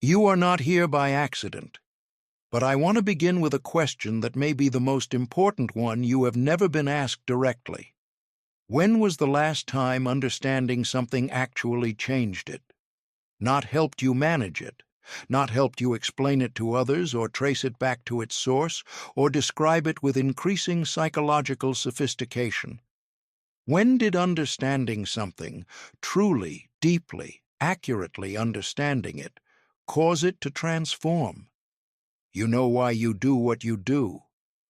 You are not here by accident, but I want to begin with a question that may be the most important one you have never been asked directly. When was the last time understanding something actually changed it? Not helped you manage it, not helped you explain it to others or trace it back to its source or describe it with increasing psychological sophistication. When did understanding something, truly, deeply, accurately understanding it, cause it to transform? You know why you do what you do.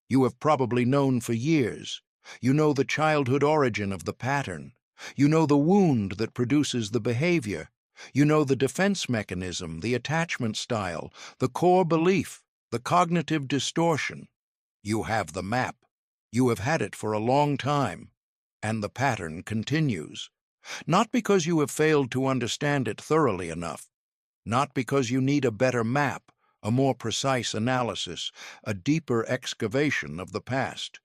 You have probably known for years. You know the childhood origin of the pattern. You know the wound that produces the behavior. You know the defense mechanism, the attachment style, the core belief, the cognitive distortion. You have the map. You have had it for a long time. And the pattern continues. Not because you have failed to understand it thoroughly enough. Not because you need a better map, a more precise analysis, a deeper excavation of the past,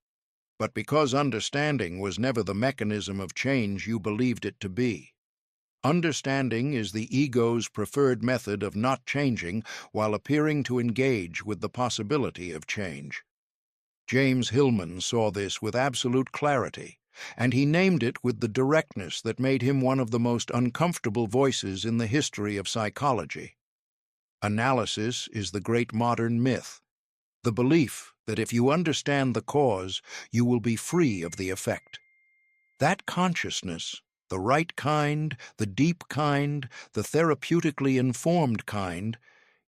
but because understanding was never the mechanism of change you believed it to be. Understanding is the ego's preferred method of not changing while appearing to engage with the possibility of change. James Hillman saw this with absolute clarity, and he named it with the directness that made him one of the most uncomfortable voices in the history of psychology. Analysis is the great modern myth, the belief that if you understand the cause, you will be free of the effect. That consciousness, the right kind, the deep kind, the therapeutically informed kind,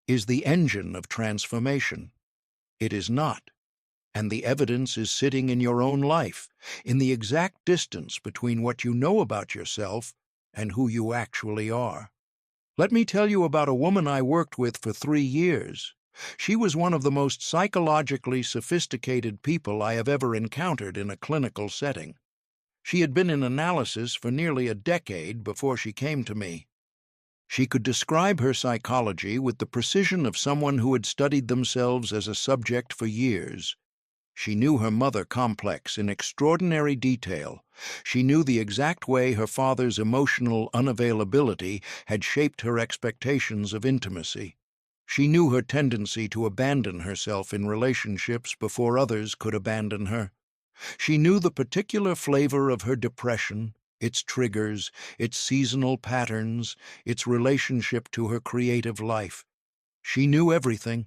is the engine of transformation. It is not, and the evidence is sitting in your own life, in the exact distance between what you know about yourself and who you actually are. Let me tell you about a woman I worked with for 3 years. She was one of the most psychologically sophisticated people I have ever encountered in a clinical setting. She had been in analysis for nearly a decade before she came to me. She could describe her psychology with the precision of someone who had studied themselves as a subject for years. She knew her mother complex in extraordinary detail. She knew the exact way her father's emotional unavailability had shaped her expectations of intimacy. She knew her tendency to abandon herself in relationships before others could abandon her. She knew the particular flavor of her depression, its triggers, its seasonal patterns, its relationship to her creative life. She knew everything.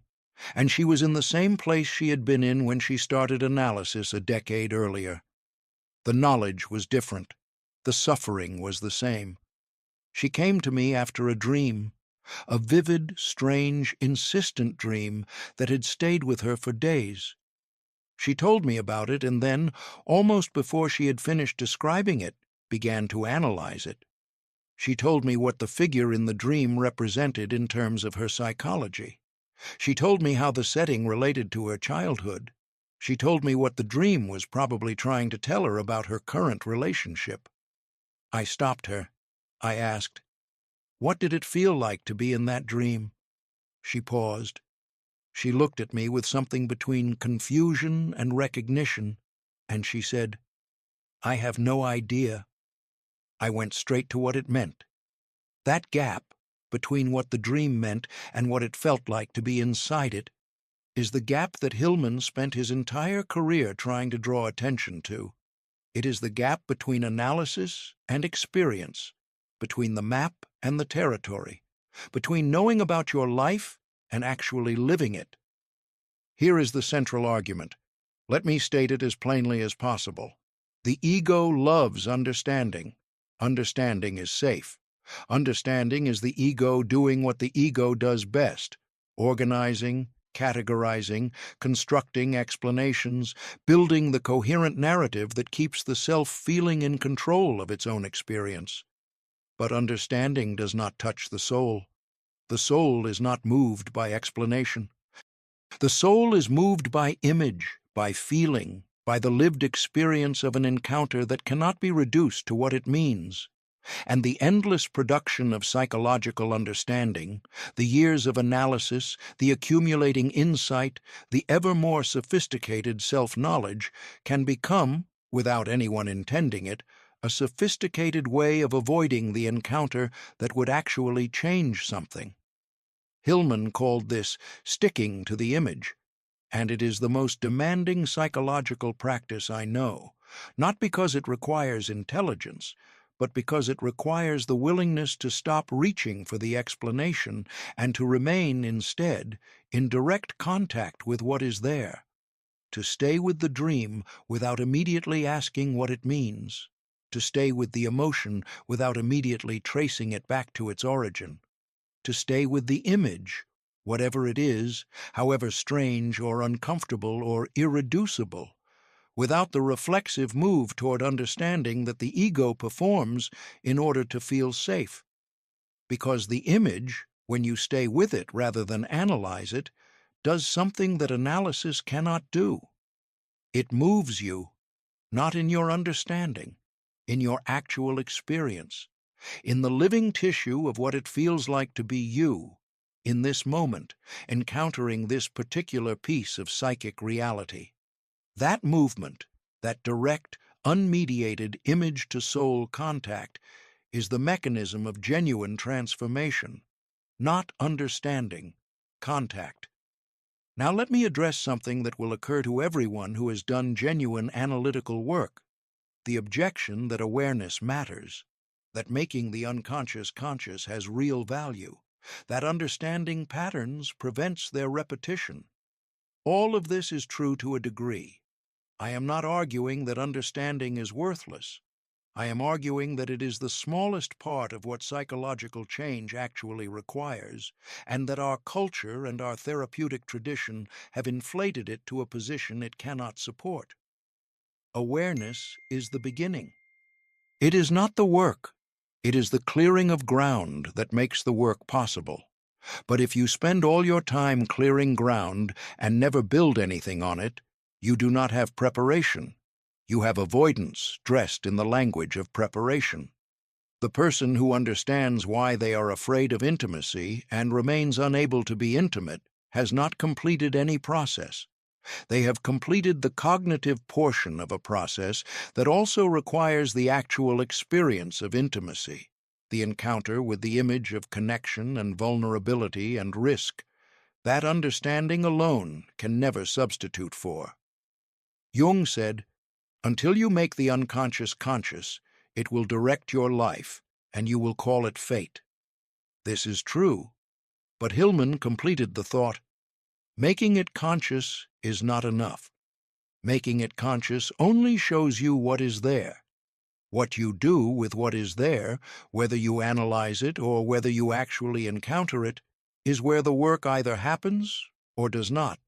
And she was in the same place she had been in when she started analysis a decade earlier. The knowledge was different. The suffering was the same. She came to me after a dream, a vivid, strange, insistent dream that had stayed with her for days. She told me about it and then, almost before she had finished describing it, began to analyze it. She told me what the figure in the dream represented in terms of her psychology. She told me how the setting related to her childhood. She told me what the dream was probably trying to tell her about her current relationship. I stopped her. I asked, "What did it feel like to be in that dream?" She paused. She looked at me with something between confusion and recognition, and she said, "I have no idea." I went straight to what it meant. That gap between what the dream meant and what it felt like to be inside it is the gap that Hillman spent his entire career trying to draw attention to. It is the gap between analysis and experience, between the map and the territory, between knowing about your life and actually living it. Here is the central argument. Let me state it as plainly as possible. The ego loves understanding. Understanding is safe. Understanding is the ego doing what the ego does best: organizing, categorizing, constructing explanations, building the coherent narrative that keeps the self feeling in control of its own experience. But understanding does not touch the soul. The soul is not moved by explanation. The soul is moved by image, by feeling, by the lived experience of an encounter that cannot be reduced to what it means. And the endless production of psychological understanding, the years of analysis, the accumulating insight, the ever more sophisticated self-knowledge can become, without anyone intending it, a sophisticated way of avoiding the encounter that would actually change something. Hillman called this sticking to the image, and it is the most demanding psychological practice I know, not because it requires intelligence, but because it requires the willingness to stop reaching for the explanation and to remain, instead, in direct contact with what is there, to stay with the dream without immediately asking what it means, to stay with the emotion without immediately tracing it back to its origin, to stay with the image, whatever it is, however strange or uncomfortable or irreducible, without the reflexive move toward understanding that the ego performs in order to feel safe. Because the image, when you stay with it rather than analyze it, does something that analysis cannot do. It moves you, not in your understanding, in your actual experience, in the living tissue of what it feels like to be you, in this moment, encountering this particular piece of psychic reality. That movement, that direct, unmediated image-to-soul contact, is the mechanism of genuine transformation, not understanding, contact. Now let me address something that will occur to everyone who has done genuine analytical work: the objection that awareness matters, that making the unconscious conscious has real value, that understanding patterns prevents their repetition. All of this is true to a degree. I am not arguing that understanding is worthless. I am arguing that it is the smallest part of what psychological change actually requires, and that our culture and our therapeutic tradition have inflated it to a position it cannot support. Awareness is the beginning. It is not the work. It is the clearing of ground that makes the work possible. But if you spend all your time clearing ground and never build anything on it, you do not have preparation. You have avoidance dressed in the language of preparation. The person who understands why they are afraid of intimacy and remains unable to be intimate has not completed any process. They have completed the cognitive portion of a process that also requires the actual experience of intimacy, the encounter with the image of connection and vulnerability and risk. That understanding alone can never substitute for. Jung said, "Until you make the unconscious conscious, it will direct your life, and you will call it fate." This is true, but Hillman completed the thought, "Making it conscious is not enough. Making it conscious only shows you what is there. What you do with what is there, whether you analyze it or whether you actually encounter it, is where the work either happens or does not."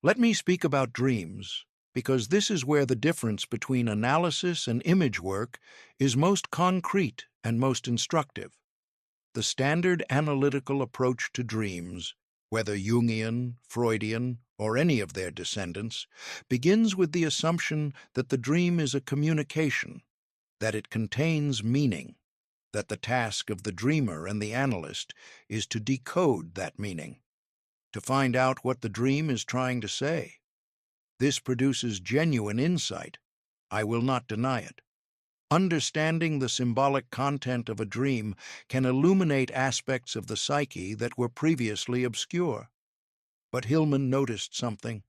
Let me speak about dreams, because this is where the difference between analysis and image work is most concrete and most instructive. The standard analytical approach to dreams, whether Jungian, Freudian, or any of their descendants, begins with the assumption that the dream is a communication, that it contains meaning, that the task of the dreamer and the analyst is to decode that meaning, to find out what the dream is trying to say. This produces genuine insight. I will not deny it. Understanding the symbolic content of a dream can illuminate aspects of the psyche that were previously obscure. But Hillman noticed something.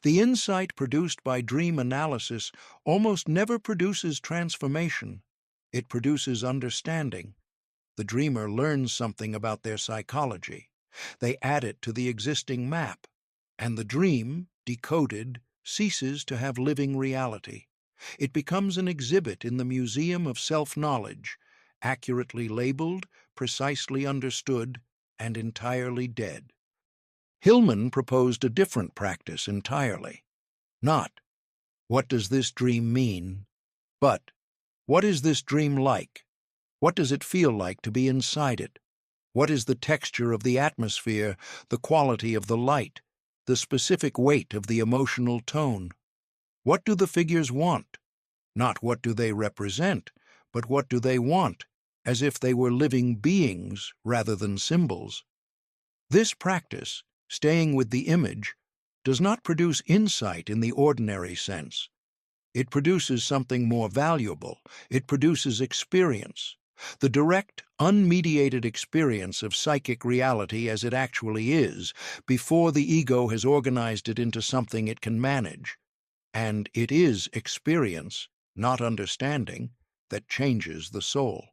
The insight produced by dream analysis almost never produces transformation. It produces understanding. The dreamer learns something about their psychology. They add it to the existing map, and the dream, decoded, ceases to have living reality. It becomes an exhibit in the museum of self-knowledge, accurately labeled, precisely understood, and entirely dead. Hillman proposed a different practice entirely. Not, "What does this dream mean?" but, "What is this dream like? What does it feel like to be inside it? What is the texture of the atmosphere, the quality of the light, the specific weight of the emotional tone? What do the figures want? Not what do they represent, but what do they want, as if they were living beings rather than symbols." This practice, staying with the image, does not produce insight in the ordinary sense. It produces something more valuable. It produces experience. The direct, unmediated experience of psychic reality as it actually is, before the ego has organized it into something it can manage. And it is experience, not understanding, that changes the soul.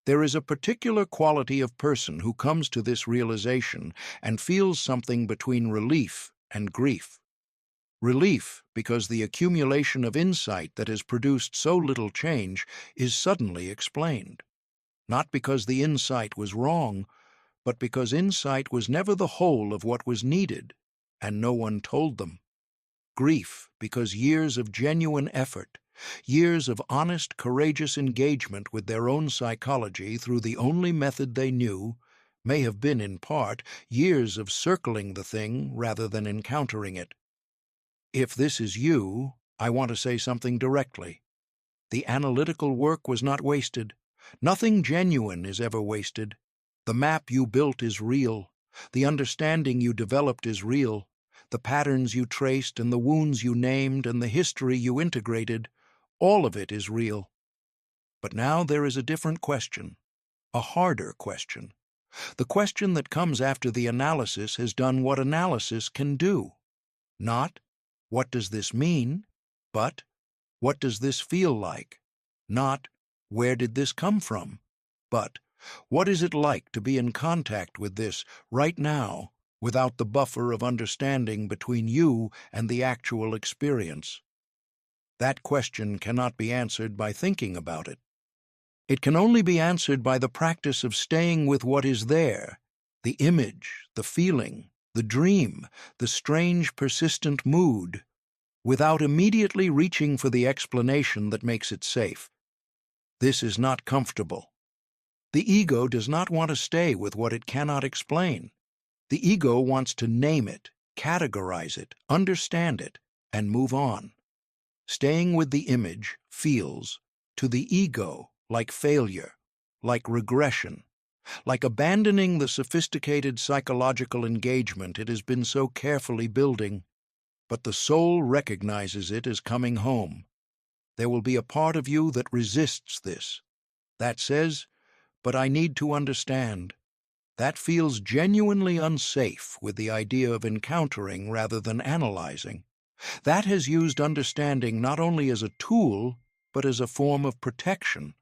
There is a particular quality of person who comes to this realization and feels something between relief and grief. Relief because the accumulation of insight that has produced so little change is suddenly explained. Not because the insight was wrong, but because insight was never the whole of what was needed, and no one told them. Grief because years of genuine effort, years of honest, courageous engagement with their own psychology through the only method they knew, may have been, in part, years of circling the thing rather than encountering it. If this is you, I want to say something directly. The analytical work was not wasted. Nothing genuine is ever wasted. The map you built is real. The understanding you developed is real. The patterns you traced and the wounds you named and the history you integrated, all of it is real. But now there is a different question, a harder question. The question that comes after the analysis has done what analysis can do. Not, what does this mean? But, what does this feel like? Not, where did this come from? But, what is it like to be in contact with this right now, without the buffer of understanding between you and the actual experience? That question cannot be answered by thinking about it. It can only be answered by the practice of staying with what is there, the image, the feeling, the dream, the strange, persistent mood, without immediately reaching for the explanation that makes it safe. This is not comfortable. The ego does not want to stay with what it cannot explain. The ego wants to name it, categorize it, understand it, and move on. Staying with the image feels, to the ego, like failure, like regression, like abandoning the sophisticated psychological engagement it has been so carefully building. But the soul recognizes it as coming home. There will be a part of you that resists this, that says, but I need to understand. That feels genuinely unsafe with the idea of encountering rather than analyzing. That has used understanding not only as a tool, but as a form of protection,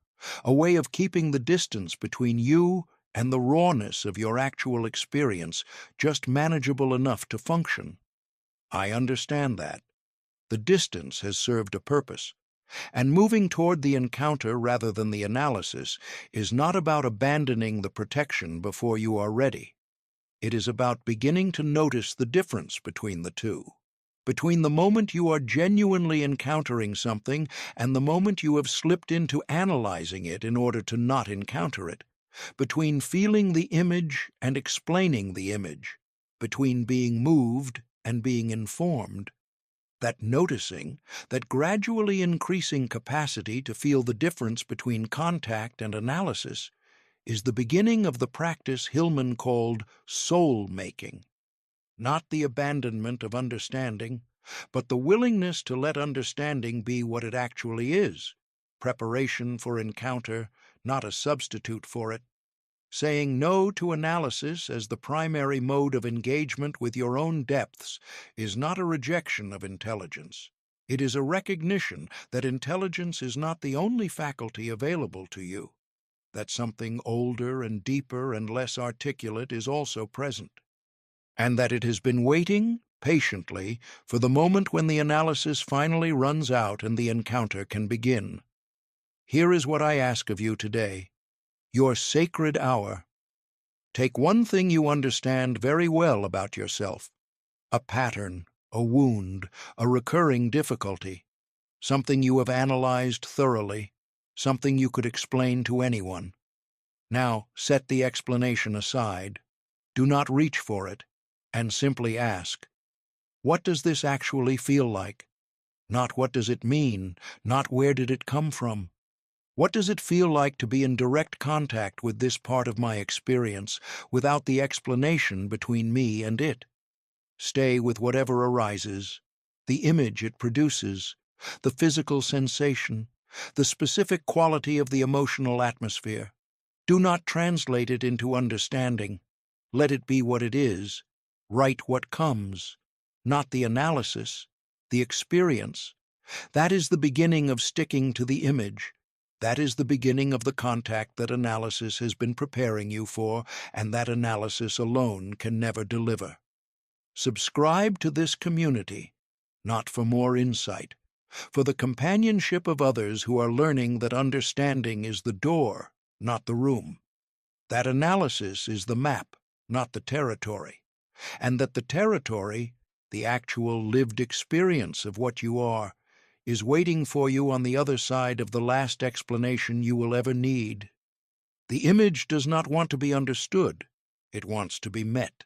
a way of keeping the distance between you and the rawness of your actual experience just manageable enough to function. I understand that. The distance has served a purpose, and moving toward the encounter rather than the analysis is not about abandoning the protection before you are ready. It is about beginning to notice the difference between the two, between the moment you are genuinely encountering something and the moment you have slipped into analyzing it in order to not encounter it, between feeling the image and explaining the image, between being moved and being informed. That noticing, that gradually increasing capacity to feel the difference between contact and analysis, is the beginning of the practice Hillman called soul-making. Not the abandonment of understanding, but the willingness to let understanding be what it actually is, preparation for encounter, not a substitute for it. Saying no to analysis as the primary mode of engagement with your own depths is not a rejection of intelligence. It is a recognition that intelligence is not the only faculty available to you, that something older and deeper and less articulate is also present, and that it has been waiting patiently for the moment when the analysis finally runs out and the encounter can begin. Here is what I ask of you today. Your sacred hour. Take one thing you understand very well about yourself, a pattern, a wound, a recurring difficulty, something you have analyzed thoroughly, something you could explain to anyone. Now, set the explanation aside. Do not reach for it, and simply ask, what does this actually feel like? Not what does it mean, not where did it come from. What does it feel like to be in direct contact with this part of my experience without the explanation between me and it? Stay with whatever arises, the image it produces, the physical sensation, the specific quality of the emotional atmosphere. Do not translate it into understanding. Let it be what it is. Write what comes, not the analysis, the experience. That is the beginning of sticking to the image. That is the beginning of the contact that analysis has been preparing you for, and that analysis alone can never deliver. Subscribe to this community, not for more insight, for the companionship of others who are learning that understanding is the door, not the room, that analysis is the map, not the territory, and that the territory, the actual lived experience of what you are, is waiting for you on the other side of the last explanation you will ever need. The image does not want to be understood, it wants to be met.